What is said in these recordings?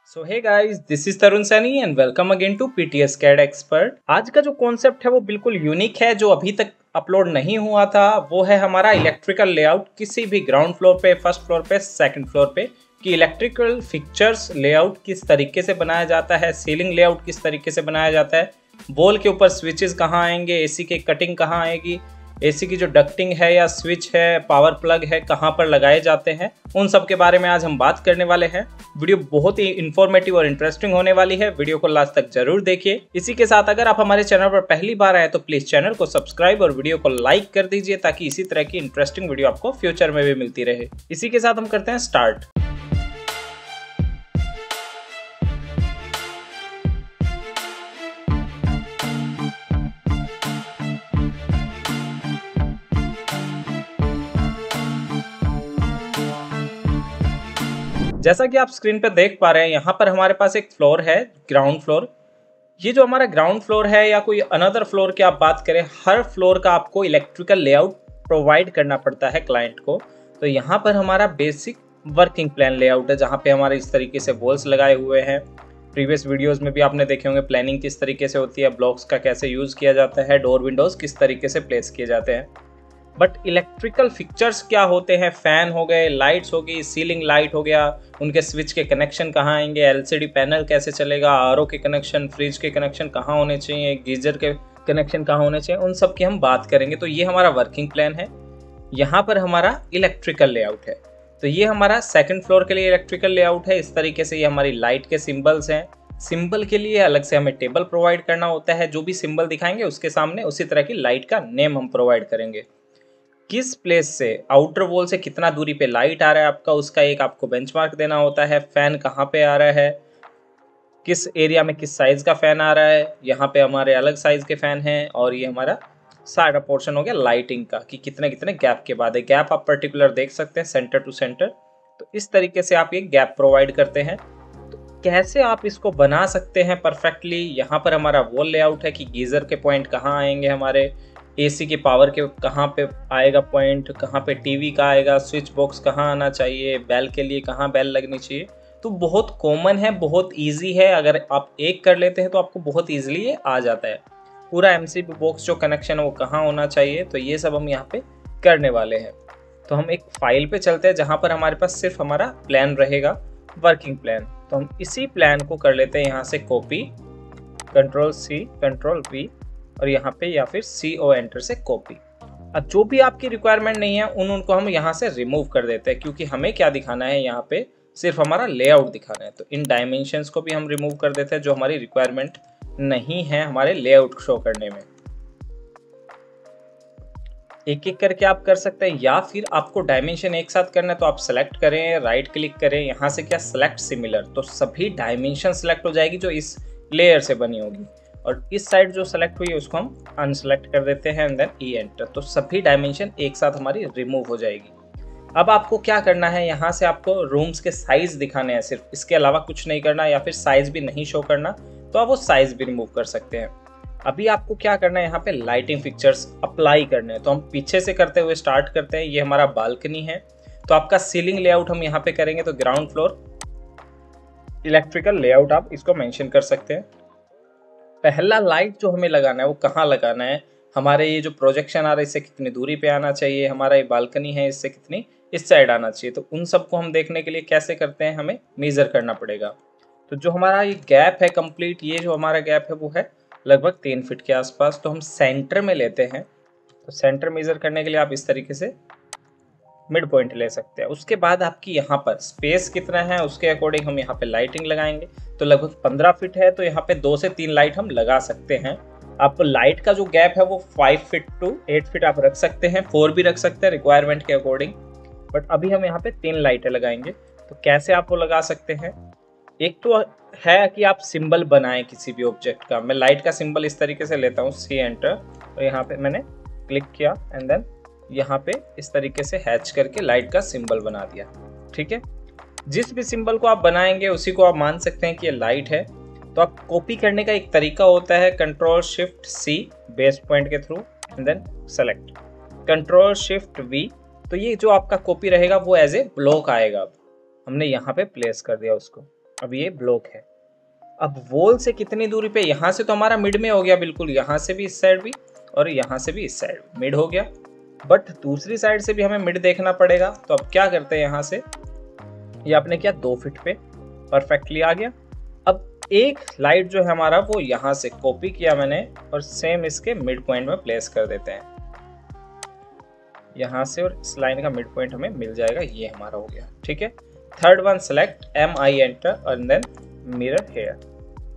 So hey guys, this is Tarun Saini and welcome again to PTS CAD expert. आज का जो concept है वो बिल्कुल यूनिक है, जो अभी तक अपलोड नहीं हुआ था। वो है हमारा इलेक्ट्रिकल लेआउट किसी भी ग्राउंड फ्लोर पे, फर्स्ट फ्लोर पे, सेकंड फ्लोर पे कि इलेक्ट्रिकल फिक्चर्स लेआउट किस तरीके से बनाया जाता है, सीलिंग लेआउट किस तरीके से बनाया जाता है, वॉल के ऊपर स्विचेस कहाँ आएंगे, एसी की कटिंग कहाँ आएगी, एसी की जो डक्टिंग है या स्विच है, पावर प्लग है, कहाँ पर लगाए जाते हैं, उन सब के बारे में आज हम बात करने वाले हैं। वीडियो बहुत ही इन्फॉर्मेटिव और इंटरेस्टिंग होने वाली है। वीडियो को लास्ट तक जरूर देखिए। इसी के साथ अगर आप हमारे चैनल पर पहली बार आए तो प्लीज चैनल को सब्सक्राइब और वीडियो को लाइक कर दीजिए ताकि इसी तरह की इंटरेस्टिंग वीडियो आपको फ्यूचर में भी मिलती रहे। इसी के साथ हम करते हैं स्टार्ट। जैसा कि आप स्क्रीन पर देख पा रहे हैं, यहाँ पर हमारे पास एक फ्लोर है, ग्राउंड फ्लोर। ये जो हमारा ग्राउंड फ्लोर है या कोई अनदर फ्लोर की आप बात करें, हर फ्लोर का आपको इलेक्ट्रिकल लेआउट प्रोवाइड करना पड़ता है क्लाइंट को। तो यहाँ पर हमारा बेसिक वर्किंग प्लान लेआउट है, जहाँ पे हमारे इस तरीके से वॉल्स लगाए हुए हैं। प्रीवियस वीडियोस में भी आपने देखे होंगे प्लानिंग किस तरीके से होती है, ब्लॉक्स का कैसे यूज़ किया जाता है, डोर विंडोज़ किस तरीके से प्लेस किए जाते हैं। बट इलेक्ट्रिकल फिक्चर्स क्या होते हैं, फैन हो गए, लाइट्स हो गई, सीलिंग लाइट हो गया, उनके स्विच के कनेक्शन कहाँ आएंगे, एलसीडी पैनल कैसे चलेगा, आरओ के कनेक्शन, फ्रिज के कनेक्शन कहाँ होने चाहिए, गीजर के कनेक्शन कहाँ होने चाहिए, उन सब की हम बात करेंगे। तो ये हमारा वर्किंग प्लान है। यहाँ पर हमारा इलेक्ट्रिकल लेआउट है। तो ये हमारा सेकंड फ्लोर के लिए इलेक्ट्रिकल लेआउट है। इस तरीके से ये हमारी लाइट के सिंबल्स हैं। सिंबल के लिए अलग से हमें टेबल प्रोवाइड करना होता है। जो भी सिंबल दिखाएंगे उसके सामने उसी तरह की लाइट का नेम हम प्रोवाइड करेंगे। किस प्लेस से, आउटर वॉल से कितना दूरी पे लाइट आ रहा है आपका, उसका एक आपको बेंचमार्क देना होता है। फैन कहाँ पे आ रहा है, किस एरिया में किस साइज़ का फ़ैन आ रहा है। यहाँ पे हमारे अलग साइज़ के फ़ैन हैं। और ये हमारा सारा पोर्शन हो गया लाइटिंग का कि कितने कितने गैप के बाद है। गैप आप पर्टिकुलर देख सकते हैं, सेंटर टू सेंटर। तो इस तरीके से आप ये गैप प्रोवाइड करते हैं। तो कैसे आप इसको बना सकते हैं परफेक्टली, यहाँ पर हमारा वॉल लेआउट है कि गीज़र के पॉइंट कहाँ आएंगे, हमारे एसी के पावर के कहाँ पे आएगा पॉइंट, कहाँ पे टीवी का आएगा, स्विच बॉक्स कहाँ आना चाहिए, बेल के लिए कहाँ बेल लगनी चाहिए। तो बहुत कॉमन है, बहुत इजी है। अगर आप एक कर लेते हैं तो आपको बहुत इजीली ये आ जाता है। पूरा एमसीबी बॉक्स जो कनेक्शन है वो कहाँ होना चाहिए, तो ये सब हम यहाँ पे करने वाले हैं। तो हम एक फाइल पे चलते हैं जहाँ पर हमारे पास सिर्फ हमारा प्लान रहेगा, वर्किंग प्लान। तो हम इसी प्लान को कर लेते हैं यहाँ से कॉपी, Ctrl+C Ctrl+V और यहाँ पे या फिर CO एंटर से कॉपी। अब जो भी आपकी रिक्वायरमेंट नहीं है उनको हम यहाँ से रिमूव कर देते हैं, क्योंकि हमें क्या दिखाना है, यहाँ पे सिर्फ हमारा लेआउट दिखाना है। तो इन डायमेंशंस को भी हम रिमूव कर देते हैं जो हमारी रिक्वायरमेंट नहीं है हमारे लेआउट शो करने में। एक एक करके आप कर सकते हैं, या फिर आपको डायमेंशन एक साथ करना है तो आप सेलेक्ट करें, राइट क्लिक करें, यहाँ से क्या सेलेक्ट सिमिलर, तो सभी डायमेंशन सेलेक्ट हो जाएगी जो इस लेयर से बनी होगी। और इस साइड जो सेलेक्ट हुई है उसको हम अनसेलेक्ट कर देते हैं एंड देन ई एंटर। तो सभी डायमेंशन एक साथ हमारी रिमूव हो जाएगी। अब आपको क्या करना है, यहाँ से आपको रूम्स के साइज दिखाने हैं सिर्फ, इसके अलावा कुछ नहीं करना, या फिर साइज भी नहीं शो करना तो आप वो साइज भी रिमूव कर सकते हैं। अभी आपको क्या करना है, यहाँ पे लाइटिंग फिक्चर्स अप्लाई करने हैं। तो हम पीछे से करते हुए स्टार्ट करते हैं। ये हमारा बालकनी है। तो आपका सीलिंग लेआउट हम यहाँ पे करेंगे, तो ग्राउंड फ्लोर इलेक्ट्रिकल लेआउट आप इसको मेंशन कर सकते हैं। पहला लाइट जो हमें लगाना है वो कहाँ लगाना है, हमारे ये जो प्रोजेक्शन आ रहा है इससे कितनी दूरी पे आना चाहिए, हमारा ये बालकनी है इससे कितनी इस साइड आना चाहिए। तो उन सबको हम देखने के लिए कैसे करते हैं, हमें मेज़र करना पड़ेगा। तो जो हमारा ये गैप है कंप्लीट, ये जो हमारा गैप है वो है लगभग 3 फीट के आसपास। तो हम सेंटर में लेते हैं। तो सेंटर मेज़र करने के लिए आप इस तरीके से मिड पॉइंट ले सकते हैं। उसके बाद आपकी यहाँ पर स्पेस कितना है उसके अकॉर्डिंग हम यहाँ पे लाइटिंग लगाएंगे। तो लगभग 15 फीट है, तो यहाँ पे 2 से 3 लाइट हम लगा सकते हैं। आप लाइट का जो गैप है वो 5 फीट टू 8 फीट आप रख सकते हैं, 4 भी रख सकते हैं रिक्वायरमेंट के अकॉर्डिंग। बट अभी हम यहाँ पे 3 लाइटें लगाएंगे। तो कैसे आप वो लगा सकते हैं, एक तो है कि आप सिंबल बनाएं किसी भी ऑब्जेक्ट का। मैं लाइट का सिंबल इस तरीके से लेता हूँ, C एंटर, और यहाँ पे मैंने क्लिक किया एंड देन यहाँ पे इस तरीके से हैच करके लाइट का सिंबल बना दिया। ठीक है, जिस भी सिंबल को आप बनाएंगे उसी को आप मान सकते हैं कि ये लाइट है। तो आप कॉपी करने का एक तरीका होता है, Ctrl+Shift+C बेस पॉइंट के through and then select, Ctrl+Shift+V। तो ये जो आपका कॉपी रहेगा वो एज ए ब्लॉक आएगा। अब हमने यहाँ पे प्लेस कर दिया उसको। अब ये ब्लॉक है। अब वॉल से कितनी दूरी पे, यहाँ से तो हमारा मिड में हो गया बिल्कुल, यहाँ से भी इस साइड भी और यहाँ से भी इस साइड मिड हो गया, बट दूसरी साइड से भी हमें मिड देखना पड़ेगा। तो अब क्या करते हैं, यहाँ से ये आपने किया 2 फीट पे, परफेक्टली आ गया। अब एक लाइट जो है हमारा वो यहाँ से कॉपी किया मैंने और सेम इसके मिड पॉइंट में प्लेस कर देते हैं यहाँ से, और इस लाइन का मिड पॉइंट हमें मिल जाएगा, ये हमारा हो गया। ठीक है, third one select MI enter and then mirror here.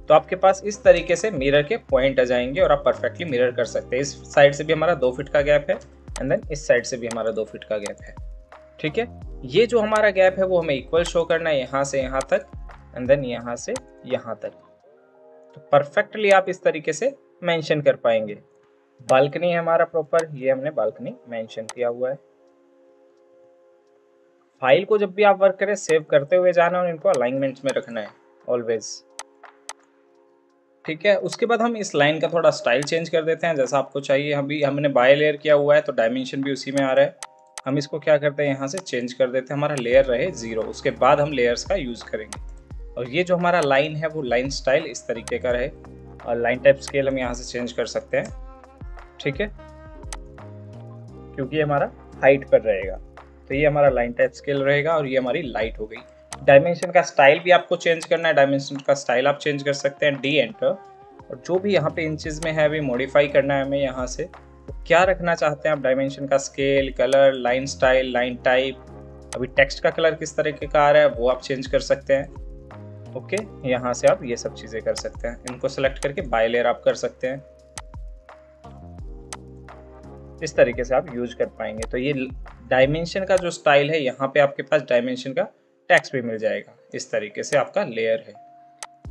तो आपके पास इस तरीके से मिरर के पॉइंट आ जाएंगे और आप परफेक्टली मिरर कर सकते हैं। इस साइड से भी हमारा 2 फीट का गैप है एंड देन इस साइड से भी हमारा 2 फीट का गैप है। ठीक है, ये जो हमारा गैप है वो हमें इक्वल शो करना है, यहाँ से यहाँ तक एंड देन यहाँ से यहाँ तक। तो परफेक्टली आप इस तरीके से मेंशन कर पाएंगे। बालकनी है हमारा प्रॉपर, ये हमने बालकनी मेंशन किया हुआ है। फाइल को जब भी आप वर्क करें सेव करते हुए जाना और इनको अलाइनमेंट्स में रखना है ऑलवेज। ठीक है, उसके बाद हम इस लाइन का थोड़ा स्टाइल चेंज कर देते हैं जैसा आपको चाहिए। अभी हमने बाय लेयर किया हुआ है तो डायमेंशन भी उसी में आ रहा है। हम इसको क्या करते हैं, यहाँ से चेंज कर देते हैं, हमारा लेयर रहे 0। उसके बाद हम लेयर्स का यूज़ करेंगे और ये जो हमारा लाइन है वो लाइन स्टाइल इस तरीके का रहे और लाइन टाइप स्केल हम यहाँ से चेंज कर सकते हैं। ठीक है, क्योंकि ये हमारा हाइट पर रहेगा तो ये हमारा लाइन टाइप स्केल रहेगा और ये हमारी लाइट हो गई। डायमेंशन का स्टाइल भी आपको चेंज करना है, डायमेंशन का स्टाइल आप चेंज कर सकते हैं, D एंटर। और जो भी यहाँ पे इंचेस में है अभी मॉडिफाई करना है हमें यहाँ से। तो क्या रखना चाहते हैं आप, डायमेंशन का scale, colour, line style, line type. अभी टेक्स्ट का कलर किस तरीके का आ रहा है वो आप चेंज कर सकते हैं। ओके, यहाँ से आप ये सब चीज़ें कर सकते हैं। इनको सेलेक्ट करके बाय लेयर आप कर सकते हैं, इस तरीके से आप यूज कर पाएंगे। तो ये डायमेंशन का जो स्टाइल है, यहाँ पे आपके पास डायमेंशन का टेक्स्ट भी मिल जाएगा। इस तरीके से आपका लेयर है।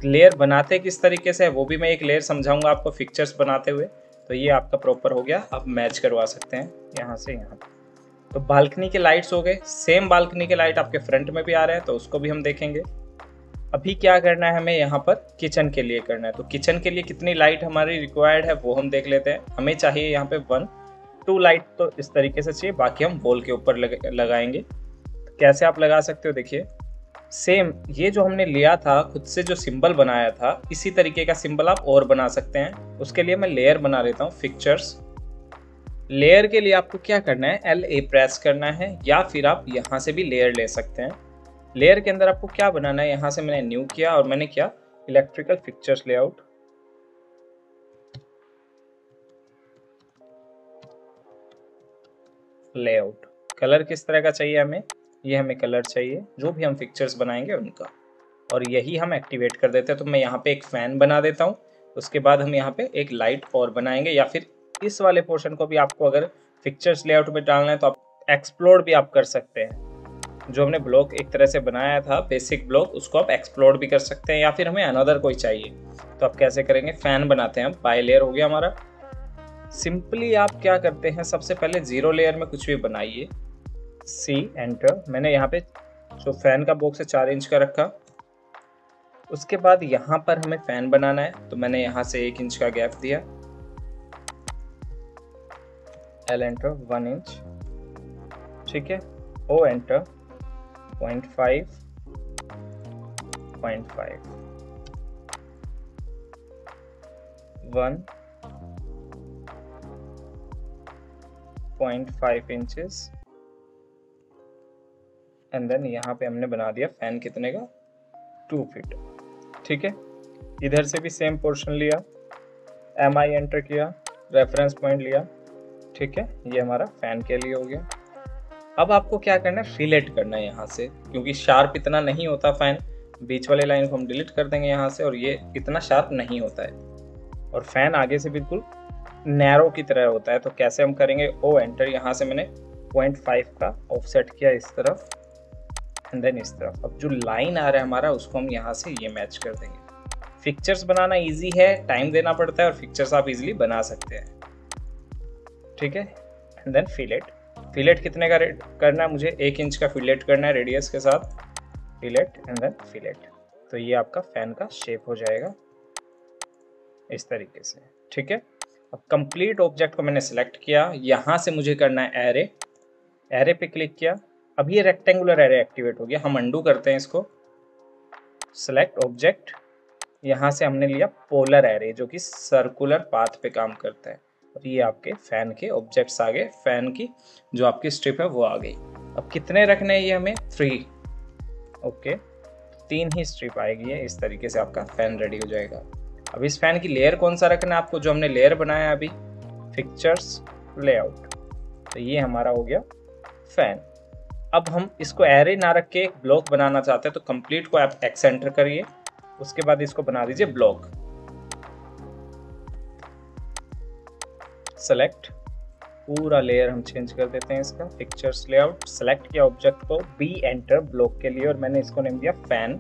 लेयर बनाते किस तरीके से है वो भी मैं एक लेयर समझाऊंगा आपको फिक्चर्स बनाते हुए। तो ये आपका प्रॉपर हो गया, आप मैच करवा सकते हैं यहाँ से यहाँ। तो बालकनी के लाइट्स हो गए, सेम बालकनी के लाइट आपके फ्रंट में भी आ रहे हैं तो उसको भी हम देखेंगे। अभी क्या करना है हमें, यहाँ पर किचन के लिए करना है। तो किचन के लिए कितनी लाइट हमारी रिक्वायर्ड है वो हम देख लेते हैं। हमें चाहिए यहाँ पे 1-2 लाइट, तो इस तरीके से चाहिए, बाकी हम वॉल के ऊपर लगाएंगे। तो कैसे आप लगा सकते हो, देखिए सेम ये जो हमने लिया था खुद से जो सिंबल बनाया था इसी तरीके का सिंबल आप और बना सकते हैं। उसके लिए मैं लेयर बना लेता हूँ, पिक्चर्स। लेयर के लिए आपको क्या करना है, LA प्रेस करना है या फिर आप यहाँ से भी लेयर ले सकते हैं। लेयर के अंदर आपको क्या बनाना है, यहाँ से मैंने न्यू किया और मैंने किया electrical pictures layout. Layout colour किस तरह का चाहिए हमें, ये हमें कलर चाहिए जो भी हम पिक्चर्स बनाएंगे उनका, और यही हम एक्टिवेट कर देते हैं। तो मैं यहाँ पे एक फैन बना देता हूँ। उसके बाद हम यहाँ पे एक लाइट और बनाएंगे, या फिर इस वाले पोर्शन को भी आपको अगर पिक्चर्स लेआउट में डालना है तो आप एक्सप्लोर भी आप कर सकते हैं। जो हमने ब्लॉक एक तरह से बनाया था बेसिक ब्लॉक, उसको आप एक्सप्लोर भी कर सकते हैं, या फिर हमें अनदर कोई चाहिए तो आप कैसे करेंगे, फैन बनाते हैं। अब बाय लेयर हो गया हमारा। सिंपली आप क्या करते हैं, सबसे पहले 0 लेयर में कुछ भी बनाइए, C एंटर। मैंने यहाँ पे जो फैन का बॉक्स है 4 इंच का रखा। उसके बाद यहाँ पर हमें फैन बनाना है तो मैंने यहाँ से 1 इंच का गैप दिया, L एंटर 1 इंच। ठीक है, O enter 0.5, 0.5, 1.5 inches and then यहाँ पे हमने बना दिया फैन कितने का, 2 फीट। ठीक है, इधर से भी सेम पोर्शन लिया, MI एंटर किया, रेफरेंस पॉइंट लिया। ठीक है, ये हमारा फैन के लिए हो गया। अब आपको क्या करना है, फिलेट करना है यहाँ से, क्योंकि शार्प इतना नहीं होता फैन। बीच वाले लाइन को हम डिलीट कर देंगे यहाँ से, और ये इतना शार्प नहीं होता है, और फैन आगे से बिल्कुल नैरो की तरह होता है। तो कैसे हम करेंगे, O एंटर। यहाँ से मैंने 0.5 का ऑफसेट किया इस तरफ एंड देन इस तरफ। अब जो लाइन आ रहा है हमारा उसको हम यहाँ से ये मैच कर देंगे। पिक्चर्स बनाना इजी है, टाइम देना पड़ता है, और पिक्चर्स आप इजीली बना सकते हैं। ठीक है, एंड देन फिलेट। फिलेट कितने का करना है मुझे, 1 इंच का फिलेट करना है रेडियस के साथ, फिलेट एंड देन फिलेट। तो ये आपका फैन का शेप हो जाएगा इस तरीके से। ठीक है, अब कंप्लीट ऑब्जेक्ट को मैंने सेलेक्ट किया, यहाँ से मुझे करना है एरे। एरे पे क्लिक किया, अब ये रेक्टेंगुलर एरे एक्टिवेट हो गया। हम अंडू करते हैं इसको, सेलेक्ट ऑब्जेक्ट, यहाँ से हमने लिया पोलर एरे जो कि सर्कुलर पाथ पे काम करता है, और ये आपके फैन के ऑब्जेक्ट्स आ गए, फैन की जो आपकी स्ट्रिप है वो आ गई। अब कितने रखने हैं ये हमें? 3। ओके, 3 ही स्ट्रिप आएगी है, इस तरीके से आपका फैन रेडी हो जाएगा। अब इस फैन की लेयर कौन सा रखना है आपको? जो हमने लेयर बनाया अभी, पिक्चर्स लेआउट, तो ये हमारा हो गया फैन। अब हम इसको एरे ना रख के एक ब्लॉक बनाना चाहते हैं, तो कंप्लीट को आप एक्स एंटर करिए, उसके बाद इसको बना दीजिए ब्लॉक। सेलेक्ट, पूरा लेयर हम चेंज कर देते हैं इसका, पिक्चर्स लेआउट, सेलेक्ट किया ऑब्जेक्ट को, बी एंटर ब्लॉक के लिए, और मैंने इसको नेम दिया fan,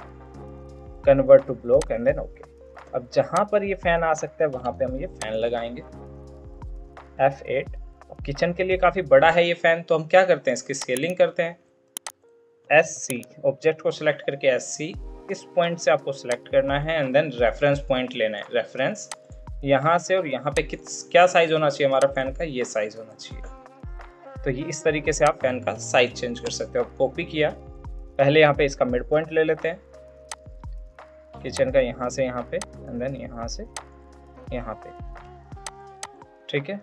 convert to block and then okay. अब जहां पर ये फैन आ सकता है वहां पे हम ये फैन लगाएंगे, F8। अब किचन के लिए काफी बड़ा है ये फैन, तो हम क्या करते हैं, इसकी स्केलिंग करते हैं, SC, ऑब्जेक्ट को सिलेक्ट करके SC, इस पॉइंट से आपको सिलेक्ट करना है एंड देन रेफरेंस पॉइंट लेना है, रेफरेंस यहाँ से, और यहाँ पे क्या साइज होना चाहिए हमारा फैन का? ये साइज होना चाहिए। तो ये इस तरीके से आप फैन का साइज चेंज कर सकते हो। कॉपी किया, पहले यहाँ पे इसका मिड पॉइंट ले लेते हैं किचन का, यहाँ से यहाँ पे एंड देन यहाँ से यहाँ पे, ठीक है।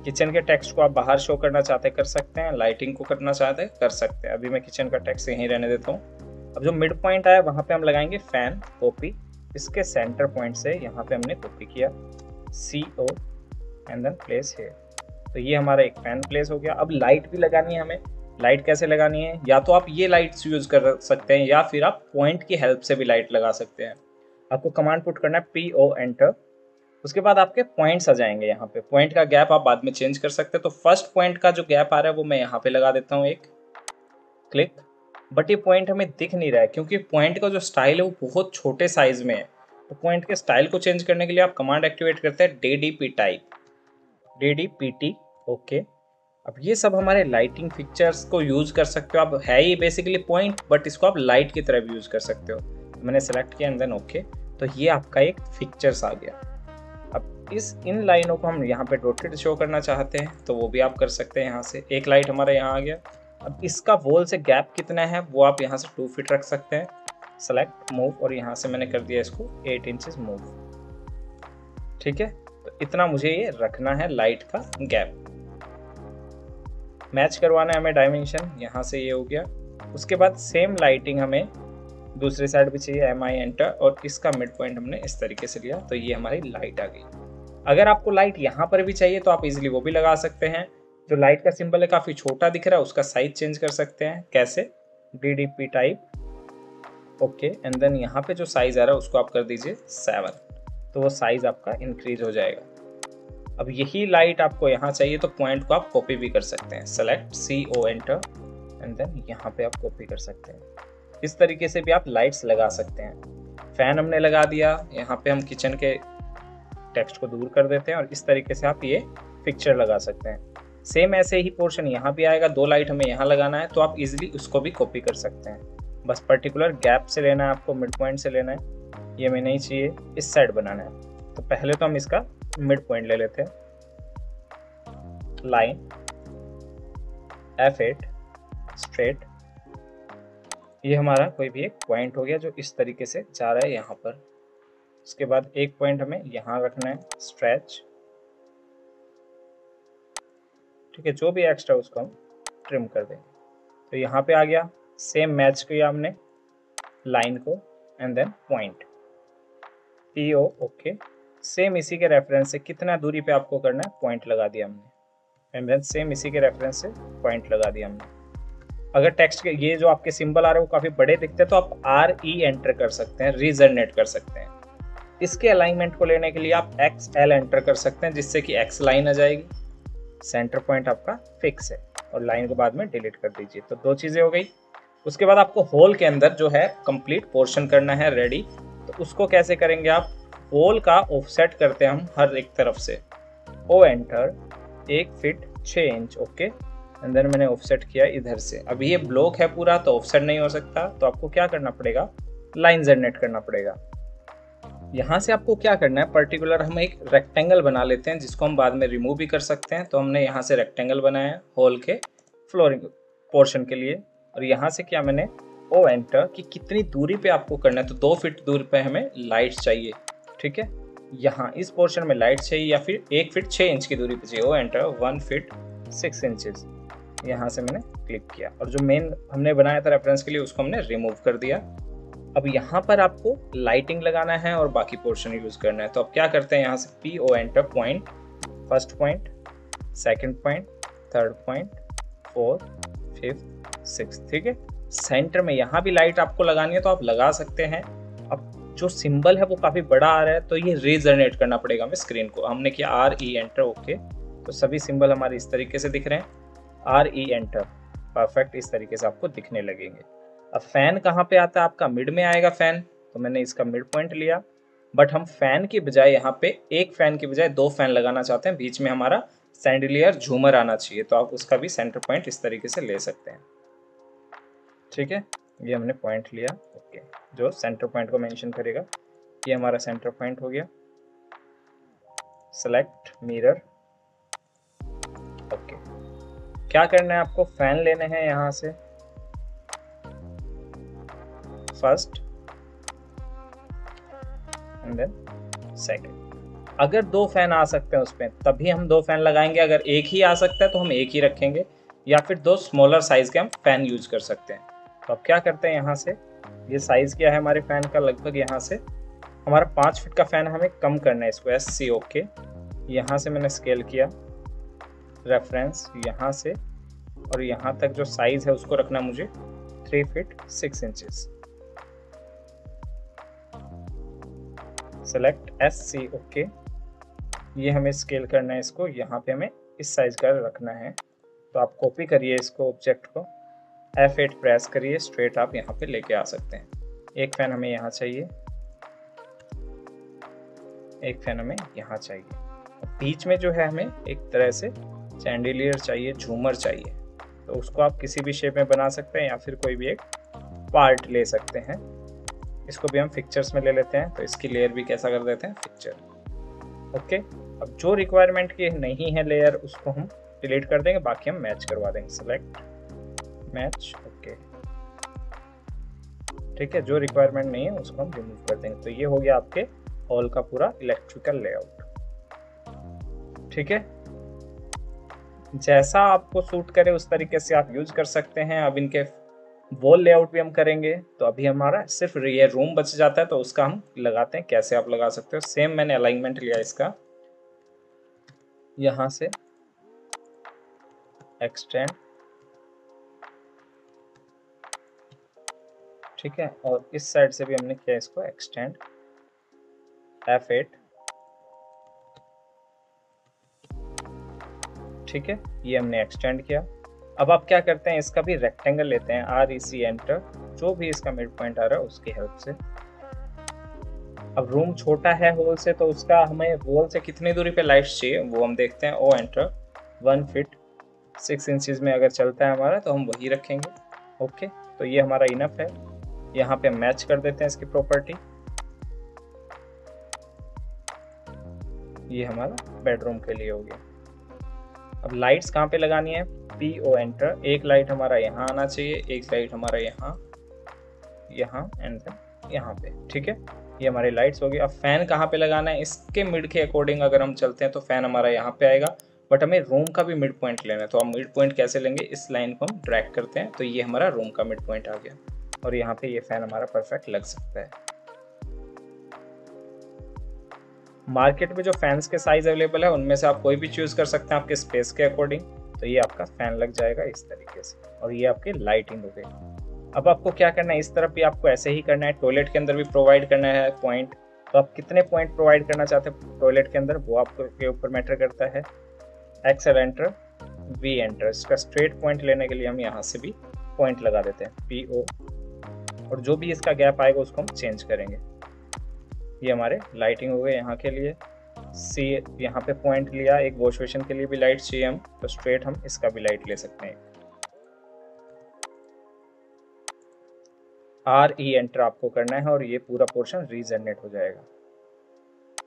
किचन के टेक्स्ट को आप बाहर शो करना चाहते कर सकते हैं, लाइटिंग को करना चाहते कर सकते हैं। अभी मैं किचन का टेक्स्ट यहीं रहने देता हूँ। अब जो मिड पॉइंट आया वहाँ पे हम लगाएंगे फैन, कॉपी, इसके सेंटर पॉइंट से यहाँ पे हमने कॉपी किया, CO and then place here, तो ये हमारा एक फैन प्लेस हो गया। अब लाइट भी लगानी है हमें। लाइट कैसे लगानी है? या तो आप ये लाइट्स यूज कर सकते हैं, या फिर आप पॉइंट की हेल्प से भी लाइट लगा सकते हैं। आपको कमांड पुट करना है PO एंटर, उसके बाद आपके पॉइंट्स आ जाएंगे। यहाँ पे पॉइंट का गैप आप बाद में चेंज कर सकते हैं। तो फर्स्ट पॉइंट का जो गैप आ रहा है वो मैं यहाँ पे लगा देता हूँ, एक क्लिक। बट ये पॉइंट हमें दिख नहीं रहा है क्योंकि पॉइंट का जो स्टाइल है वो बहुत छोटे साइज में है। तो पॉइंट के स्टाइल को चेंज करने के लिए आप कमांड एक्टिवेट करते हैं DDP टाइप, DDPT, ओके। अब ये सब हमारे लाइटिंग फिक्चर्स को यूज कर सकते हो आप। है ये बेसिकली पॉइंट, बट इसको आप लाइट की तरह भी यूज कर सकते हो। मैंने सेलेक्ट किया एंड देन ओके, तो ये आपका एक फिक्चर्स आ गया। अब इन लाइनों को हम यहाँ पे डॉटेड शो करना चाहते हैं तो वो भी आप कर सकते हैं। यहाँ से एक लाइट हमारा यहाँ आ गया। अब इसका वॉल से गैप कितना है वो आप यहाँ से 2 फीट रख सकते हैं। सेलेक्ट मूव, और यहाँ से मैंने कर दिया इसको 8 इंचेस मूव, ठीक है। तो इतना मुझे ये रखना है लाइट का गैप। मैच करवाना है हमें डायमेंशन, यहाँ से ये हो गया। उसके बाद सेम लाइटिंग हमें दूसरी साइड भी चाहिए, MI एंटर, और इसका मिड पॉइंट हमने इस तरीके से लिया, तो ये हमारी लाइट आ गई। अगर आपको लाइट यहाँ पर भी चाहिए तो आप इजीली वो भी लगा सकते हैं। जो लाइट का सिंबल है काफ़ी छोटा दिख रहा है, उसका साइज चेंज कर सकते हैं। कैसे? DDP type, okay, and then यहाँ पे जो साइज आ रहा है उसको आप कर दीजिए 7, तो वो साइज आपका इंक्रीज हो जाएगा। अब यही लाइट आपको यहाँ चाहिए तो पॉइंट को आप कॉपी भी कर सकते हैं। Select CO enter and then यहाँ पे आप कॉपी कर सकते हैं। इस तरीके से भी आप लाइट्स लगा सकते हैं। फैन हमने लगा दिया, यहाँ पे हम किचन के टेक्स्ट को दूर कर देते हैं, और इस तरीके से आप ये पिक्चर लगा सकते हैं। सेम ऐसे ही पोर्शन यहाँ भी आएगा। 2 लाइट हमें यहाँ लगाना है तो आप इजीली उसको भी कॉपी कर सकते हैं। बस पर्टिकुलर गैप से लेना है आपको, मिड पॉइंट से लेना है। ये हमें नहीं चाहिए, इस साइड बनाना है। तो पहले तो हम इसका मिड पॉइंट ले लेते हैं। लाइन F8 स्ट्रेट, ये हमारा कोई भी एक पॉइंट हो गया जो इस तरीके से जा रहा है यहाँ पर। उसके बाद एक पॉइंट हमें यहाँ रखना है, स्ट्रेच, ठीक है। जो भी एक्स्ट्रा उसको हम ट्रिम कर देंगे। तो यहाँ पे आ गया। सेम मैच किया हमने लाइन को and then point, PO, okay. Same इसी के रेफरेंस से कितना दूरी पे आपको करना है, पॉइंट लगा दिया हमने, एंड देन सेम इसी के रेफरेंस से पॉइंट लगा दिया हमने। अगर टेक्स्ट के ये जो आपके सिंबल आ रहे हैं वो काफ़ी बड़े दिखते हैं तो आप RE एंटर कर सकते हैं, रीजनरेट कर सकते हैं। इसके अलाइनमेंट को लेने के लिए आप XL एंटर कर सकते हैं, जिससे कि X लाइन आ जाएगी। सेंटर पॉइंट आपका फिक्स है, और लाइन को बाद में डिलीट कर दीजिए। तो 2 चीज़ें हो गई। उसके बाद आपको होल के अंदर जो है कंप्लीट पोर्शन करना है रेडी। तो उसको कैसे करेंगे आप? होल का ऑफसेट करते हैं हम हर एक तरफ से, O enter, 1 feet 6 inch, okay. And then मैंने ऑफसेट किया इधर से। अब ये ब्लॉक है पूरा तो ऑफसेट नहीं हो सकता, तो आपको क्या करना पड़ेगा, लाइन जनरेट करना पड़ेगा। यहाँ से आपको क्या करना है, पर्टिकुलर हम एक रेक्टेंगल बना लेते हैं जिसको हम बाद में रिमूव भी कर सकते हैं। तो हमने यहाँ से रेक्टेंगल बनाया होल के फ्लोरिंग पोर्शन के लिए, और यहाँ से क्या मैंने ओ एंटर कि कितनी दूरी पे आपको करना है। तो 2 फीट दूरी पे हमें लाइट चाहिए, ठीक है। यहाँ इस पोर्शन में लाइट चाहिए या फिर 1 फीट 6 इंच की दूरी पे चाहिए। O enter 1 feet 6 inches. यहाँ से मैंने क्लिक किया और जो मेन हमने बनाया था रेफरेंस के लिए उसको हमने रिमूव कर दिया। अब यहाँ पर आपको लाइटिंग लगाना है और बाकी पोर्शन यूज करना है। तो अब क्या करते हैं, यहाँ से P O enter point, first point, second point, third point, fourth, fifth, sixth, ठीक है। सेंटर में यहाँ भी लाइट आपको लगानी है तो आप लगा सकते हैं। अब जो सिंबल है वो काफी बड़ा आ रहा है तो ये रीजनरेट करना पड़ेगा हमें स्क्रीन को। हमने किया आर ई एंटर, ओके। तो सभी सिंबल हमारे इस तरीके से दिख रहे हैं, आर ई एंटर, परफेक्ट, इस तरीके से आपको दिखने लगेंगे। अब फैन कहाँ पे आता है आपका, मिड में आएगा फैन, तो मैंने इसका मिड पॉइंट लिया। बट हम फैन की बजाय यहाँ पे एक फैन की बजाय 2 फैन लगाना चाहते हैं, बीच में हमारा सैंडिलियर झूमर आना चाहिए, तो आप उसका भी सेंटर पॉइंट इस तरीके से ले सकते हैं, ठीक है। ये हमने पॉइंट लिया, ओके, जो सेंटर पॉइंट को मेंशन करेगा। ये हमारा सेंटर पॉइंट हो गया। Select mirror, okay. क्या करना है आपको, फैन लेने हैं यहाँ से, फर्स्ट एंड देन सेकंड। अगर 2 फैन आ सकते हैं उसमें तभी हम 2 फैन लगाएंगे, अगर एक ही आ सकता है तो हम एक ही रखेंगे, या फिर 2 स्मॉलर साइज के हम फैन यूज कर सकते हैं। तो अब क्या करते हैं, यहाँ से ये साइज क्या है हमारे फैन का, लगभग यहाँ से हमारा 5 फीट का फैन हमें कम करना है इसको, एस सी, ओके। यहाँ से मैंने स्केल किया रेफरेंस यहाँ से, और यहाँ तक जो साइज है उसको रखना मुझे 3 feet 6 inches. Select S C, okay. ये हमें स्केल करना है इसको, यहाँ पे हमें इस साइज का रखना है। तो आप कॉपी करिए इसको, ऑब्जेक्ट को, F8 प्रेस करिए, स्ट्रेट आप यहाँ पे लेके आ सकते हैं। एक फैन हमें यहाँ चाहिए, एक फैन हमें यहाँ चाहिए। बीच में जो है हमें एक तरह से चैंडिलियर चाहिए, झूमर चाहिए, तो उसको आप किसी भी शेप में बना सकते हैं या फिर कोई भी एक पार्ट ले सकते हैं। इसको भी हम पिक्चर्स में ले लेते हैं, तो इसकी लेयर भी कैसा कर देते हैं, पिक्चर, ओके। अब जो रिक्वायरमेंट की नहीं है लेयर उसको हम डिलीट कर देंगे, बाकी हम मैच करवा देंगे। सेलेक्ट मैच, ओके, ठीक है। जो रिक्वायरमेंट नहीं है उसको हम रिमूव कर देंगे। तो ये हो गया आपके हॉल का पूरा इलेक्ट्रिकल लेआउट, ठीक है। जैसा आपको सूट करे उस तरीके से आप यूज कर सकते हैं। अब इनके वॉल लेआउट भी हम करेंगे, तो अभी हमारा सिर्फ ये रूम बच जाता है, तो उसका हम लगाते हैं। कैसे आप लगा सकते हो, सेम मैंने अलाइनमेंट लिया इसका, यहाँ से एक्सटेंड, ठीक है, और इस साइड से भी हमने किया इसको एक्सटेंड, F8, ठीक है। ये हमने एक्सटेंड किया। अब आप क्या करते हैं, इसका भी रेक्टेंगल लेते हैं, REC एंटर, जो भी इसका मिड पॉइंट आ रहा है उसकी हेल्प से। अब रूम छोटा है होल से, तो उसका हमें वॉल से कितनी दूरी पे लाइट्स चाहिए वो हम देखते हैं। ओ एंटर 1 फीट 6 इंचेस में अगर चलता है हमारा तो हम वही रखेंगे, ओके। तो ये हमारा इनफ है। यहाँ पे मैच कर देते हैं इसकी प्रॉपर्टी। ये हमारा बेडरूम के लिए हो गया। अब लाइट्स कहाँ पे लगानी है, पी ओ एंटर, एक लाइट हमारा यहाँ आना चाहिए, एक लाइट हमारा यहाँ, यहाँ एंड देन यहाँ पे, ठीक है। ये हमारी लाइट्स हो गई। अब फैन कहाँ पे लगाना है, इसके मिड के अकॉर्डिंग अगर हम चलते हैं तो फैन हमारा यहाँ पे आएगा, बट हमें रूम का भी मिड पॉइंट लेना है। तो हम मिड पॉइंट कैसे लेंगे, इस लाइन को हम ड्रैग करते हैं, तो ये हमारा रूम का मिड पॉइंट आ गया, और यहाँ पे ये फैन हमारा परफेक्ट लग सकता है। मार्केट में जो फैंस के साइज अवेलेबल है उनमें से आप कोई भी चूज कर सकते हैं आपके स्पेस के अकॉर्डिंग। तो ये आपका फैन लग जाएगा इस तरीके से, और ये आपकी लाइटिंग हो गई। अब आपको क्या करना है, इस तरफ भी आपको ऐसे ही करना है, टॉयलेट के अंदर भी प्रोवाइड करना है पॉइंट। तो आप कितने पॉइंट प्रोवाइड करना चाहते हैं टॉयलेट के अंदर, वो आपको के ऊपर मैटर करता है। एक्सएल एंटर, वी एंटर, इसका स्ट्रेट पॉइंट लेने के लिए हम यहाँ से भी पॉइंट लगा देते हैं, पी ओ, और जो भी इसका गैप आएगा उसको हम चेंज करेंगे। ये हमारे लाइटिंग हो गए यहाँ के लिए। सी, यहाँ पे पॉइंट लिया, एक वॉश बेसिन के लिए भी लाइट चाहिए हम, तो स्ट्रेट हम इसका भी लाइट ले सकते हैं। RE एंटर आपको करना है और ये पूरा पोर्शन रीजनरेट हो जाएगा,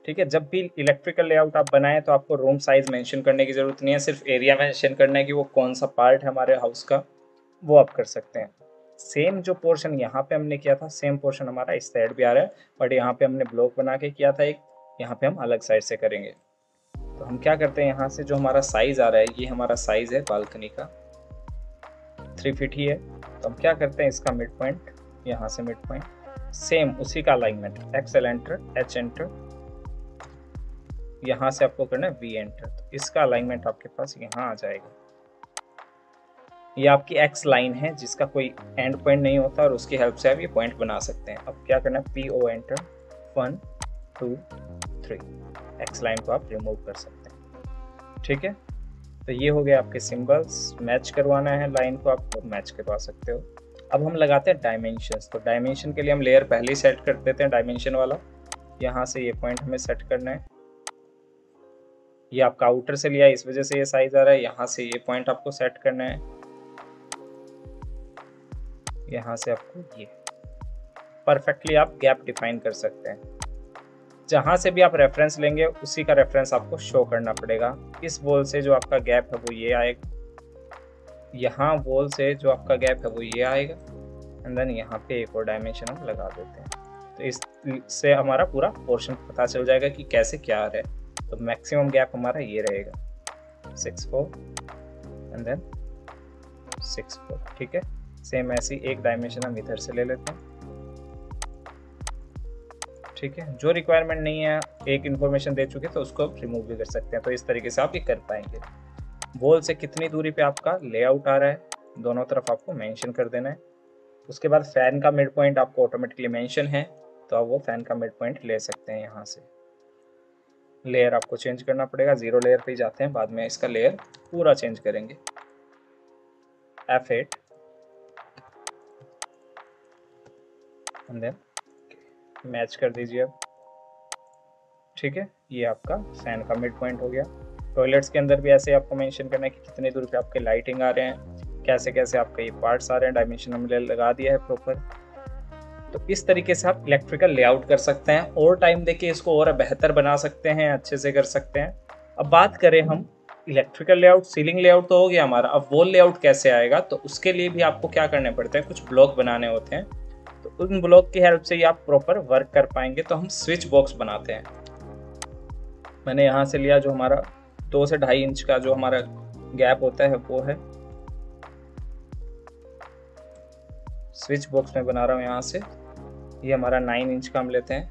ठीक है। जब भी इलेक्ट्रिकल लेआउट आप बनाएं तो आपको रूम साइज मेंशन करने की जरूरत नहीं है, सिर्फ एरिया मेंशन करना है कि वो कौन सा पार्ट है हमारे हाउस का, वो आप कर सकते हैं। सेम जो पोर्शन यहाँ पे हमने किया था सेम पोर्शन हमारा इस साइड भी आ रहा है, बट यहाँ पे हमने ब्लॉक बना के किया था एक, यहाँ पे हम अलग साइड से करेंगे। तो हम क्या करते हैं, यहाँ से जो हमारा साइज आ रहा है ये हमारा साइज है बालकनी का 3 फीट ही है। तो हम क्या करते हैं, इसका मिड पॉइंट, यहाँ से मिड पॉइंट सेम उसी का alignment XL enter, H enter, यहाँ से आपको करना है वी एंटर। तो इसका अलाइनमेंट आपके पास यहाँ आ जाएगा। ये आपकी एक्स लाइन है जिसका कोई एंड पॉइंट नहीं होता और उसकी हेल्प से आप ये पॉइंट बना सकते हैं। अब क्या करना है, P O enter, 1 2 3, X line को आप रिमूव कर सकते हैं। ठीक है, तो ये हो गया आपके सिंबल्स। मैच करवाना है लाइन को, आपको मैच करवा सकते हो। अब हम लगाते हैं डायमेंशंस। तो डायमेंशन के लिए हम लेयर पहले ही सेट कर देते हैं डायमेंशन वाला। यहाँ से ये पॉइंट हमें सेट करना है, ये आपका आउटर से लिया है इस वजह से ये साइज आ रहा है। यहाँ से ये पॉइंट आपको सेट करना है, यहाँ से आपको ये परफेक्टली आप गैप डिफाइन कर सकते हैं। जहाँ से भी आप रेफरेंस लेंगे उसी का रेफरेंस आपको शो करना पड़ेगा। इस वॉल से जो आपका गैप है वो ये आएगा, यहाँ वॉल से जो आपका गैप है वो ये आएगा, एंड देन यहाँ पे एक और डायमेंशन हम लगा देते हैं। तो इससे हमारा पूरा पोर्शन पता चल जाएगा कि कैसे क्या आ रहा है। तो मैक्सिमम गैप हमारा ये रहेगा 6 4 एंड देन 6 4। ठीक है, सेम ऐसी एक डायमेंशन हम इधर से ले लेते हैं। ठीक है, जो रिक्वायरमेंट नहीं है, एक इन्फॉर्मेशन दे चुके तो उसको रिमूव भी कर सकते हैं। तो इस तरीके से आप ये कर पाएंगे। वॉल से कितनी दूरी पे आपका लेआउट आ रहा है दोनों तरफ आपको मेंशन कर देना है। उसके बाद फैन का मिड पॉइंट आपको ऑटोमेटिकली मेंशन है, तो आप वो फैन का मिड पॉइंट ले सकते हैं। यहाँ से लेयर आपको चेंज करना पड़ेगा, 0 लेयर पे ही जाते हैं, बाद में इसका लेयर पूरा चेंज करेंगे। F8 एंड देन मैच कर दीजिए अब। ठीक है, ये आपका फैन का मिड पॉइंट हो गया। टॉयलेट्स के अंदर भी ऐसे आपको मेंशन करना है कि कितनी दूर पे आपके लाइटिंग आ रहे हैं, कैसे कैसे आपके ये पार्ट्स आ रहे हैं। डायमेंशन हमने लगा दिया है प्रॉपर। तो इस तरीके से आप इलेक्ट्रिकल लेआउट कर सकते हैं और टाइम देके इसको और बेहतर बना सकते हैं, अच्छे से कर सकते हैं। अब बात करें हम इलेक्ट्रिकल लेआउट, सीलिंग लेआउट तो हो गया हमारा। अब वॉल लेआउट कैसे आएगा, तो उसके लिए भी आपको क्या करने पड़ते हैं, कुछ ब्लॉक बनाने होते हैं। तो उन ब्लॉक की हेल्प से ही आप प्रॉपर वर्क कर पाएंगे। तो हम स्विच बॉक्स बनाते हैं। मैंने यहाँ से लिया जो हमारा 2 से 2.5 इंच का जो हमारा गैप होता है वो है स्विच बॉक्स में बना रहा हूँ। यहाँ से ये हमारा 9 इंच का हम लेते हैं,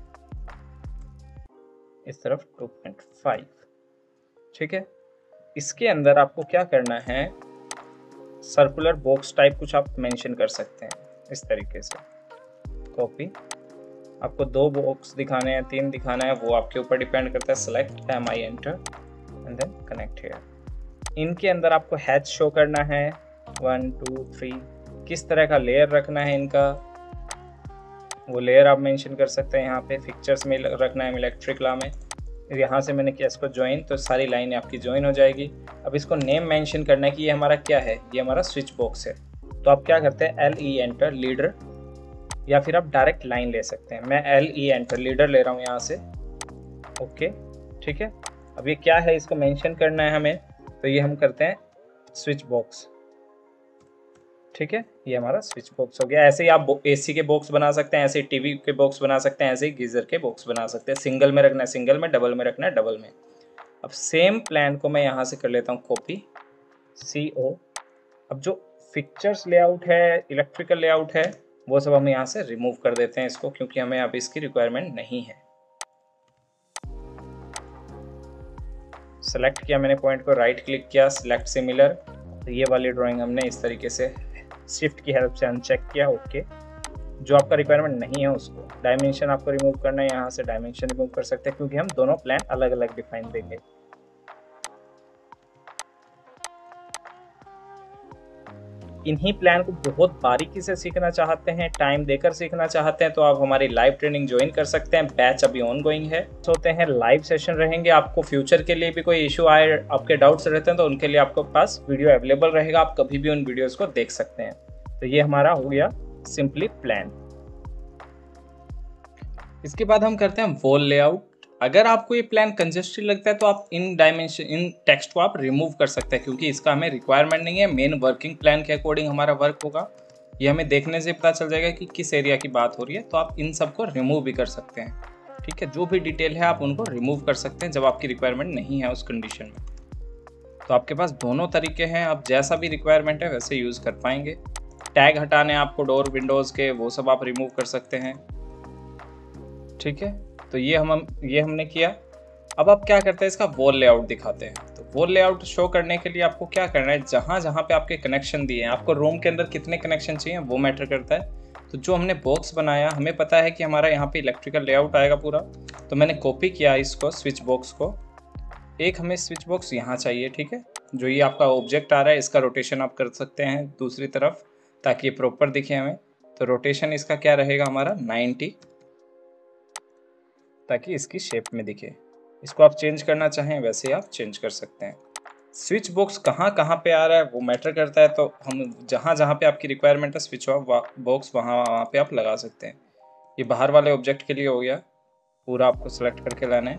इस तरफ 2.5। ठीक है, इसके अंदर आपको क्या करना है, सर्कुलर बॉक्स टाइप कुछ आप मेंशन कर सकते हैं इस तरीके से। कॉपी, आपको 2 बॉक्स दिखाने हैं, 3 दिखाना है, वो आपके ऊपर डिपेंड करता है। Select MI enter and then connect here. इनके अंदर आपको हैच शो करना है 1 2 3, किस तरह का लेयर रखना है इनका, वो लेयर आप मेंशन कर सकते हैं। यहाँ पे फिक्चर्स में रखना है इलेक्ट्रिक ला में। यहाँ से मैंने किया इसको ज्वाइन, तो सारी लाइनें आपकी ज्वाइन हो जाएगी। अब इसको नेम मेंशन करना है कि ये हमारा क्या है, ये हमारा स्विच बॉक्स है। तो आप क्या करते हैं, LE एंटर लीडर, या फिर आप डायरेक्ट लाइन ले सकते हैं। मैं LE एंटर लीडर ले रहा हूँ यहाँ से। ओके, ठीक है। अब ये क्या है, इसको मेंशन करना है हमें, तो ये हम करते हैं स्विच बॉक्स। ठीक है, ये हमारा स्विच बॉक्स हो गया। ऐसे ही आप AC के बॉक्स बना सकते हैं, ऐसे ही TV के बॉक्स बना सकते हैं, ऐसे ही गीजर के बॉक्स बना सकते हैं। सिंगल में रखना है सिंगल में, डबल में रखना है डबल में। अब सेम प्लान को मैं यहाँ से कर लेता हूँ कॉपी, CO। अब जो फिक्चर्स लेआउट है, इलेक्ट्रिकल लेआउट है, वो सब हम यहाँ से रिमूव कर देते हैं इसको, क्योंकि हमें अब इसकी रिक्वायरमेंट नहीं है। सेलेक्ट किया मैंने पॉइंट को, राइट क्लिक किया, सिलेक्ट सिमिलर। तो ये वाली ड्राइंग हमने इस तरीके से शिफ्ट की हेल्प से अनचेक किया। ओके, जो आपका रिक्वायरमेंट नहीं है उसको डायमेंशन आपको रिमूव करना है, यहाँ से डायमेंशन रिमूव कर सकते हैं, क्योंकि हम दोनों प्लान अलग अलग डिफाइन देंगे। इन्हीं प्लान को बहुत बारीकी से सीखना चाहते हैं, टाइम देकर सीखना चाहते हैं, तो आप हमारी लाइव ट्रेनिंग ज्वाइन कर सकते हैं। बैच अभी ऑनगोइंग है, होते हैं लाइव सेशन रहेंगे। आपको फ्यूचर के लिए भी कोई इशू आए, आपके डाउट्स रहते हैं, तो उनके लिए आपके पास वीडियो अवेलेबल रहेगा, आप कभी भी उन वीडियोस को देख सकते हैं। तो ये हमारा हो गया सिंपली प्लान। इसके बाद हम करते हैं वॉल लेआउट। अगर आपको ये प्लान कंजेस्टेड लगता है तो आप इन डायमेंशन, इन टेक्स्ट को आप रिमूव कर सकते हैं, क्योंकि इसका हमें रिक्वायरमेंट नहीं है। मेन वर्किंग प्लान के अकॉर्डिंग हमारा वर्क होगा। ये हमें देखने से पता चल जाएगा कि किस एरिया की बात हो रही है। तो आप इन सबको रिमूव भी कर सकते हैं, ठीक है। जो भी डिटेल है आप उनको रिमूव कर सकते हैं जब आपकी रिक्वायरमेंट नहीं है उस कंडीशन में। तो आपके पास दोनों तरीके हैं, आप जैसा भी रिक्वायरमेंट है वैसे यूज़ कर पाएंगे। टैग हटाने आपको डोर विंडोज़ के, वो सब आप रिमूव कर सकते हैं, ठीक है। तो ये हमने किया। अब आप क्या करते हैं, इसका वॉल लेआउट दिखाते हैं। तो वॉल लेआउट शो करने के लिए आपको क्या करना है, जहाँ जहाँ पे आपके कनेक्शन दिए हैं, आपको रूम के अंदर कितने कनेक्शन चाहिए वो मैटर करता है। तो जो हमने बॉक्स बनाया, हमें पता है कि हमारा यहाँ पे इलेक्ट्रिकल लेआउट आएगा पूरा, तो मैंने कॉपी किया इसको, स्विच बॉक्स को। एक हमें स्विच बॉक्स यहाँ चाहिए, ठीक है। जो ये आपका ऑब्जेक्ट आ रहा है इसका रोटेशन आप कर सकते हैं दूसरी तरफ, ताकि ये प्रॉपर दिखे हमें। तो रोटेशन इसका क्या रहेगा हमारा 90, ताकि इसकी शेप में दिखे। इसको आप चेंज करना चाहें वैसे आप चेंज कर सकते हैं। स्विच बॉक्स कहाँ कहाँ पे आ रहा है वो मैटर करता है, तो हम जहाँ जहाँ पे आपकी रिक्वायरमेंट है स्विच बॉक्स वहाँ पे आप लगा सकते हैं। ये बाहर वाले ऑब्जेक्ट के लिए हो गया, पूरा आपको सेलेक्ट करके लाना है।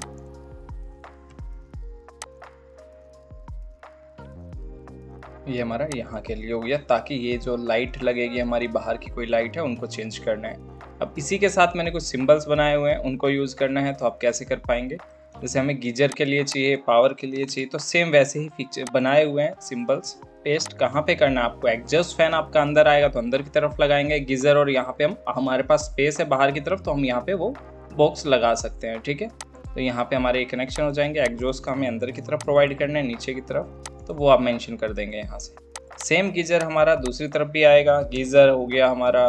ये हमारा यहाँ के लिए हो गया, ताकि ये जो लाइट लगेगी हमारी बाहर की कोई लाइट है उनको चेंज करना है। अब इसी के साथ मैंने कुछ सिंबल्स बनाए हुए हैं, उनको यूज़ करना है। तो आप कैसे कर पाएंगे, जैसे हमें गीजर के लिए चाहिए, पावर के लिए चाहिए, तो सेम वैसे ही फीचर बनाए हुए हैं सिंबल्स। पेस्ट कहाँ पे करना है आपको, एग्जॉस्ट फैन आपका अंदर आएगा तो अंदर की तरफ लगाएंगे गीजर, और यहाँ पे हमारे पास स्पेस है बाहर की तरफ, तो हम यहाँ पे वो बॉक्स लगा सकते हैं, ठीक है। तो यहाँ पे हमारे कनेक्शन हो जाएंगे। एग्जॉस्ट का हमें अंदर की तरफ प्रोवाइड करना है, नीचे की तरफ, तो वो आप मेंशन कर देंगे यहाँ से। सेम गीज़र हमारा दूसरी तरफ भी आएगा, गीज़र हो गया हमारा,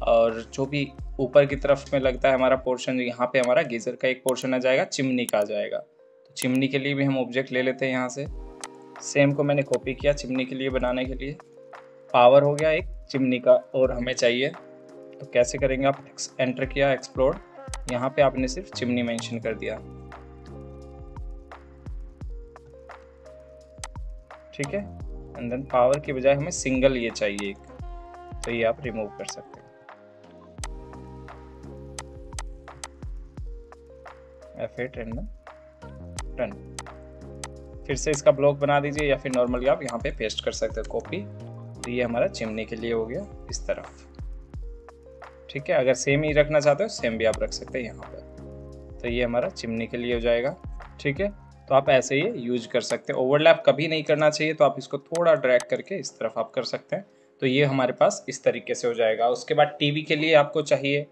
और जो भी ऊपर की तरफ में लगता है हमारा पोर्शन, यहाँ पे हमारा गीज़र का एक पोर्शन आ जाएगा, चिमनी का आ जाएगा। तो चिमनी के लिए भी हम ऑब्जेक्ट ले लेते हैं यहाँ से। सेम को मैंने कॉपी किया चिमनी के लिए बनाने के लिए। पावर हो गया एक चिमनी का और हमें चाहिए, तो कैसे करेंगे, आप एंटर किया एक्सप्लोर, यहाँ पे आपने सिर्फ चिमनी मेंशन कर दिया, ठीक है। एंड देन पावर की बजाय हमें सिंगल ये चाहिए एक, तो ये आप रिमूव कर सकते हैं। F8 and done. फिर से इसका ब्लॉक बना दीजिए, या फिर नॉर्मली आप यहाँ पे पेस्ट कर सकते हो कॉपी। तो ये हमारा चिमनी के लिए हो गया इस तरफ, ठीक है। अगर सेम ही रखना चाहते हो सेम भी आप रख सकते हैं यहाँ पर। तो ये हमारा चिमनी के लिए हो जाएगा, ठीक है। तो आप ऐसे ही यूज कर सकते हैं। ओवरलैप कभी नहीं करना चाहिए, तो आप इसको थोड़ा ड्रैग करके इस तरफ आप कर सकते हैं। तो ये हमारे पास इस तरीके से हो जाएगा। उसके बाद टीवी के लिए आपको चाहिए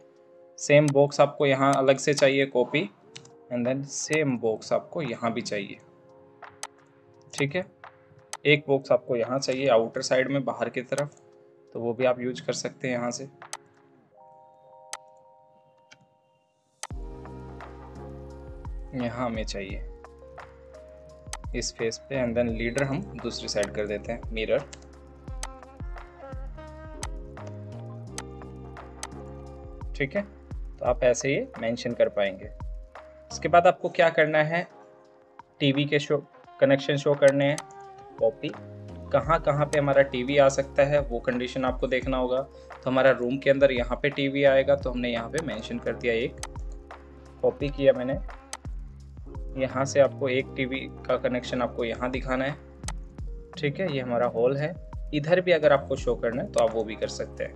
सेम बॉक्स, आपको यहाँ अलग से चाहिए copy, and then same box आपको यहाँ भी चाहिए, ठीक है। एक बॉक्स आपको यहाँ चाहिए आउटर साइड में बाहर की तरफ, तो वो भी आप यूज कर सकते हैं यहाँ से। यहाँ हमें चाहिए इस फेस पे, एंड देन लीडर हम दूसरी साइड कर देते हैं, मिरर, ठीक है। तो आप ऐसे ही मेंशन कर पाएंगे। इसके बाद आपको क्या करना है, टीवी के कनेक्शन शो करने हैं। कॉपी, कहाँ कहाँ पे हमारा टीवी आ सकता है वो कंडीशन आपको देखना होगा। तो हमारा रूम के अंदर यहाँ पे टीवी आएगा, तो हमने यहाँ पे मेंशन कर दिया, एक कॉपी किया मैंने। यहाँ से आपको एक टीवी का कनेक्शन आपको यहाँ दिखाना है, ठीक है। ये हमारा हॉल है। इधर भी अगर आपको शो करना है तो आप वो भी कर सकते हैं।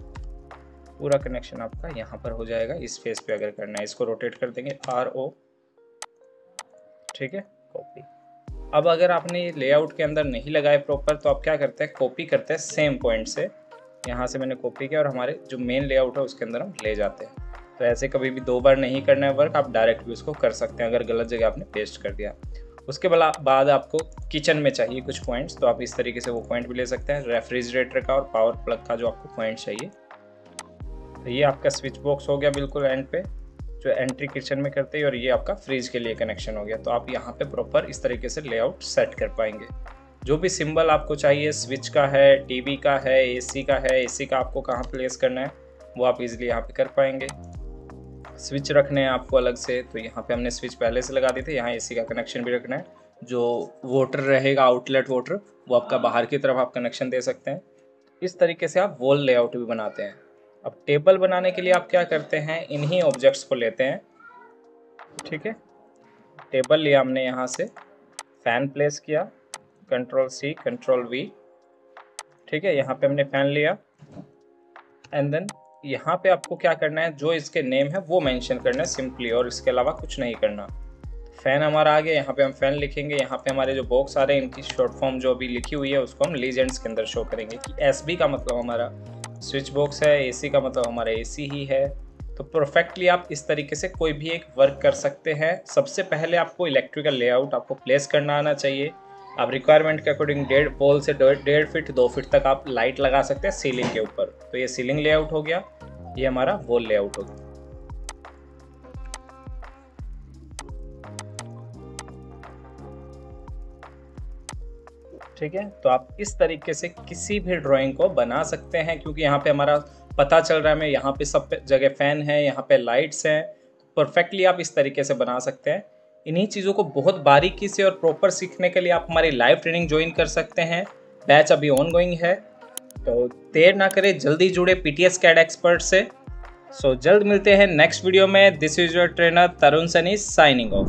पूरा कनेक्शन आपका यहाँ पर हो जाएगा। इस फेस पे अगर करना है, इसको रोटेट कर देंगे RO, ठीक है, कॉपी। अब अगर आपने ये लेआउट के अंदर नहीं लगाए प्रॉपर, तो आप क्या करते हैं, कॉपी करते हैं सेम पॉइंट से। यहाँ से मैंने कॉपी किया और हमारे जो मेन लेआउट है उसके अंदर हम ले जाते हैं। तो ऐसे कभी भी 2 बार नहीं करना है वर्क, आप डायरेक्ट भी उसको कर सकते हैं अगर गलत जगह आपने पेस्ट कर दिया। उसके बाद आपको किचन में चाहिए कुछ पॉइंट्स, तो आप इस तरीके से वो पॉइंट भी ले सकते हैं। रेफ्रिजरेटर का और पावर प्लग का जो आपको पॉइंट चाहिए। तो ये आपका स्विच बॉक्स हो गया बिल्कुल एंड पे, जो एंट्री किचन में करते हैं, और ये आपका फ्रिज के लिए कनेक्शन हो गया। तो आप यहाँ पे प्रॉपर इस तरीके से लेआउट सेट कर पाएंगे। जो भी सिंबल आपको चाहिए, स्विच का है, टीवी का है, एसी का है, एसी का आपको कहाँ प्लेस करना है वो आप इजीली यहाँ पे कर पाएंगे। स्विच रखने हैं आपको अलग से, तो यहाँ पे हमने स्विच पहले से लगा दी थी। यहाँ एसी का कनेक्शन भी रखना है। जो वाटर रहेगा, आउटलेट वाटर, वो आपका बाहर की तरफ आप कनेक्शन दे सकते हैं। इस तरीके से आप वॉल लेआउट भी बनाते हैं। अब टेबल बनाने के लिए आप क्या करते हैं, इन्हीं ऑब्जेक्ट्स को लेते हैं, ठीक है। टेबल लिया हमने, यहाँ से फैन प्लेस किया, Ctrl+C Ctrl+V, ठीक है। यहाँ पे हमने फैन लिया, एंड देन यहाँ पे आपको क्या करना है, जो इसके नेम है वो मेंशन करना है सिंपली, और इसके अलावा कुछ नहीं करना। फैन हमारा आ गया, यहाँ पे हम फैन लिखेंगे। यहाँ पे हमारे जो बॉक्स आ रहे हैं इनकी शॉर्ट फॉर्म जो अभी लिखी हुई है उसको हम लीजेंड्स के अंदर शो करेंगे कि एसबी का मतलब हमारा स्विच बॉक्स है, एसी का मतलब हमारा एसी ही है। तो परफेक्टली आप इस तरीके से कोई भी एक वर्क कर सकते हैं। सबसे पहले आपको इलेक्ट्रिकल लेआउट आपको प्लेस करना आना चाहिए। आप रिक्वायरमेंट के अकॉर्डिंग 1.5 पोल से 1.5 फीट 2 फीट तक आप लाइट लगा सकते हैं सीलिंग के ऊपर। तो ये सीलिंग लेआउट हो गया, ये हमारा वॉल लेआउट हो गया। ठीक है, तो आप इस तरीके से किसी भी ड्राइंग को बना सकते हैं, क्योंकि यहाँ पे हमारा पता चल रहा है हमें यहाँ पे सब जगह फैन है, यहाँ पे लाइट्स हैं। परफेक्टली आप इस तरीके से बना सकते हैं। इन्हीं चीज़ों को बहुत बारीकी से और प्रॉपर सीखने के लिए आप हमारी लाइव ट्रेनिंग ज्वाइन कर सकते हैं। बैच अभी ऑन गोइंग है, तो देर ना करें, जल्दी जुड़े पीटीएस कैड एक्सपर्ट से। सो जल्द मिलते हैं नेक्स्ट वीडियो में। This is your trainer Tarun Sunny signing off.